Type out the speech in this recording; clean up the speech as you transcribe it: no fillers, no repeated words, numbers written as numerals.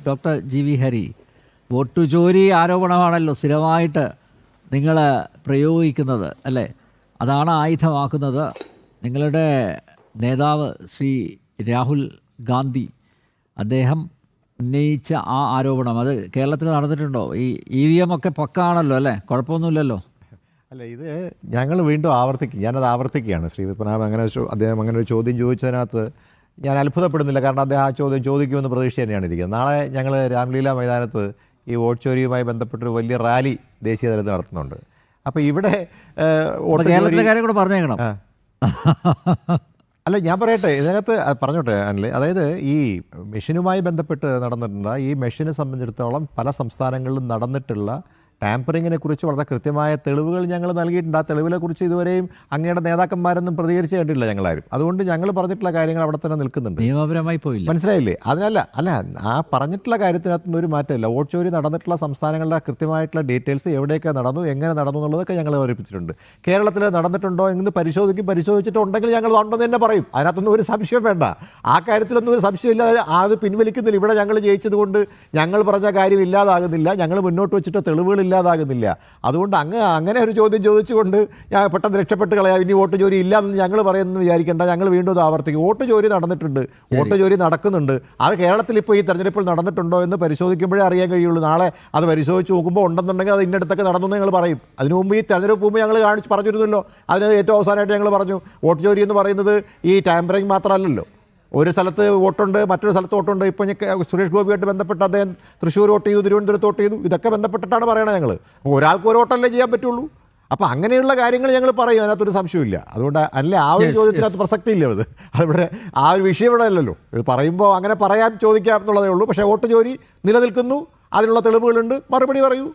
Doctor G V Hari, vote ചോരി ആരോപണമാണല്ലോ സ്ഥിരമായിട്ട് നിങ്ങൾ പ്രയോഗിക്കുന്നത് അല്ലേ? അതാണ് ആയുധമാക്കുന്നത്. നിങ്ങളുടെ നേതാവ് ശ്രീ രാഹുൽ ഗാന്ധി അദ്ദേഹം ഉന്നയിച്ച ആ ആരോപണം അത് കേരളത്തിൽ നടന്നിട്ടുണ്ടോ? ഈ EVM ഒക്കെ പക്കാണല്ലോ അല്ലേ? കുഴപ്പമൊന്നുമില്ലല്ലോ. അല്ല, ഇത് ഞങ്ങൾ വീണ്ടും ആവർത്തിക്കും. ഞാനത് ആവർത്തിക്കുകയാണ്. ശ്രീ പത്മനാഭൻ അദ്ദേഹം അങ്ങനെ ഒരു ചോദ്യം ചോദിച്ചതിനകത്ത് ഞാൻ അത്ഭുതപ്പെടുന്നില്ല. കാരണം അദ്ദേഹം ആ ചോദ്യം ചോദിക്കുമെന്ന് പ്രതീക്ഷ തന്നെയാണ് ഇരിക്കുന്നത്. നാളെ ഞങ്ങൾ രാംലീല മൈതാനത്ത് ഈ വോട്ട് ചോരിയുമായി ബന്ധപ്പെട്ടൊരു വലിയ റാലി ദേശീയ തലത്തിൽ നടത്തുന്നുണ്ട്. അപ്പോൾ ഇവിടെ കേരളത്തിലെ കാര്യം കൂടെ പറഞ്ഞേക്കണം. അല്ല, ഞാൻ പറയട്ടെ, ഇതിനകത്ത് പറഞ്ഞോട്ടെ അല്ലേ. അതായത് ഈ മെഷീനുമായി ബന്ധപ്പെട്ട് നടന്നിട്ടുണ്ട്. ഈ മെഷീനെ സംബന്ധിച്ചിടത്തോളം പല സംസ്ഥാനങ്ങളിലും നടന്നിട്ടുള്ള ടാമ്പറിങ്ങിനെ കുറിച്ച് വളരെ കൃത്യമായ തെളിവുകൾ ഞങ്ങൾ നൽകിയിട്ടുണ്ട്. ആ തെളിവിനെ കുറിച്ച് ഇതുവരെയും അങ്ങയുടെ നേതാക്കന്മാരൊന്നും പ്രതികരിച്ച് കണ്ടിട്ടില്ല ഞങ്ങളാരും. അതുകൊണ്ട് ഞങ്ങൾ പറഞ്ഞിട്ടുള്ള കാര്യങ്ങൾ അവിടെ തന്നെ നിൽക്കുന്നുണ്ട്. നിയമപരമായി പോയില്ല, മനസ്സിലായില്ലേ? അല്ല ആ പറഞ്ഞിട്ടുള്ള കാര്യത്തിനകത്തൊന്നും ഒരു മാറ്റമില്ല. വോട്ട് ചോരി നടന്നിട്ടുള്ള സംസ്ഥാനങ്ങളുടെ കൃത്യമായിട്ടുള്ള ഡീറ്റെയിൽസ് എവിടെയൊക്കെ നടന്നു, എങ്ങനെ നടന്നു എന്നുള്ളതൊക്കെ ഞങ്ങൾ അവതരിപ്പിച്ചിട്ടുണ്ട്. കേരളത്തിൽ നടന്നിട്ടുണ്ടോ എന്ന് പരിശോധിച്ചിട്ടുണ്ടെങ്കിൽ ഞങ്ങൾ ഉണ്ടെന്ന് തന്നെ പറയും. അതിനകത്തൊന്നും ഒരു സംശയം വേണ്ട. ആ കാര്യത്തിലൊന്നും ഒരു സംശയമില്ലാതെ അത് പിൻവലിക്കുന്നില്ല. ഇവിടെ ഞങ്ങൾ ജയിച്ചത് കൊണ്ട് ഞങ്ങൾ പറഞ്ഞ കാര്യം ഇല്ലാതാകുന്നില്ല, ഞങ്ങൾ മുന്നോട്ട് വെച്ചിട്ട് തെളിവുകൾ ഇല്ലാതാകുന്നില്ല. അതുകൊണ്ട് അങ്ങനെ ഒരു ചോദ്യം ചോദിച്ചുകൊണ്ട് ഞാൻ പെട്ടെന്ന് രക്ഷപ്പെട്ട് കളയാം, ഇനി വോട്ട് ചോരി ഇല്ല എന്ന് ഞങ്ങൾ പറയുമെന്ന് വിചാരിക്കേണ്ട. ഞങ്ങൾ വീണ്ടും അത് ആവർത്തിക്കും. വോട്ട് ചോരി നടന്നിട്ടുണ്ട്, വോട്ട് ചോരി നടക്കുന്നുണ്ട്. അത് കേരളത്തിൽ ഇപ്പോൾ ഈ തെരഞ്ഞെടുപ്പിൽ നടന്നിട്ടുണ്ടോ എന്ന് പരിശോധിക്കുമ്പോഴേ അറിയാൻ കഴിയുള്ളൂ. നാളെ അത് പരിശോധിച്ച് നോക്കുമ്പോൾ ഉണ്ടെന്നുണ്ടെങ്കിൽ അത് ഇന്നടത്തൊക്കെ നടന്നു എന്ന് ഞങ്ങൾ പറയും. അതിനു മുമ്പ് ഈ തെരഞ്ഞെടുപ്പ് മുമ്പ് ഞങ്ങൾ പറഞ്ഞിരുന്നല്ലോ. അതിന് ഏറ്റവും അവസാനമായിട്ട് ഞങ്ങൾ പറഞ്ഞു, വോട്ട് ചോരി എന്ന് പറയുന്നത് ഈ ടാമ്പറിങ് മാത്രമല്ലല്ലോ. ഒരു സ്ഥലത്ത് വോട്ടുണ്ട്, മറ്റൊരു സ്ഥലത്ത് വോട്ടുണ്ട്. ഇപ്പോൾ സുരേഷ് ഗോപിയായിട്ട് ബന്ധപ്പെട്ട് അദ്ദേഹം തൃശ്ശൂർ വോട്ട് ചെയ്തു, തിരുവനന്തപുരത്ത് വോട്ട് ചെയ്തു. ഇതൊക്കെ ബന്ധപ്പെട്ടിട്ടാണ് പറയണത് ഞങ്ങൾ. ഒരാൾക്ക് ഒരു വോട്ടല്ലേ ചെയ്യാൻ പറ്റുള്ളൂ. അപ്പോൾ അങ്ങനെയുള്ള കാര്യങ്ങൾ ഞങ്ങൾ പറയും, അതിനകത്തൊരു സംശയമില്ല. അതുകൊണ്ട് അല്ല, ആ ഒരു ചോദ്യത്തിനകത്ത് പ്രസക്തി ഇല്ല. അതിവിടെ ആ ഒരു വിഷയം ഇവിടെ അല്ലല്ലോ. ഇത് പറയുമ്പോൾ അങ്ങനെ പറയാൻ ചോദിക്കാം എന്നുള്ളതേ ഉള്ളൂ. പക്ഷേ വോട്ട് ചോരി നിലനിൽക്കുന്നു, അതിനുള്ള തെളിവുകളുണ്ട്, മറുപടി പറയൂ.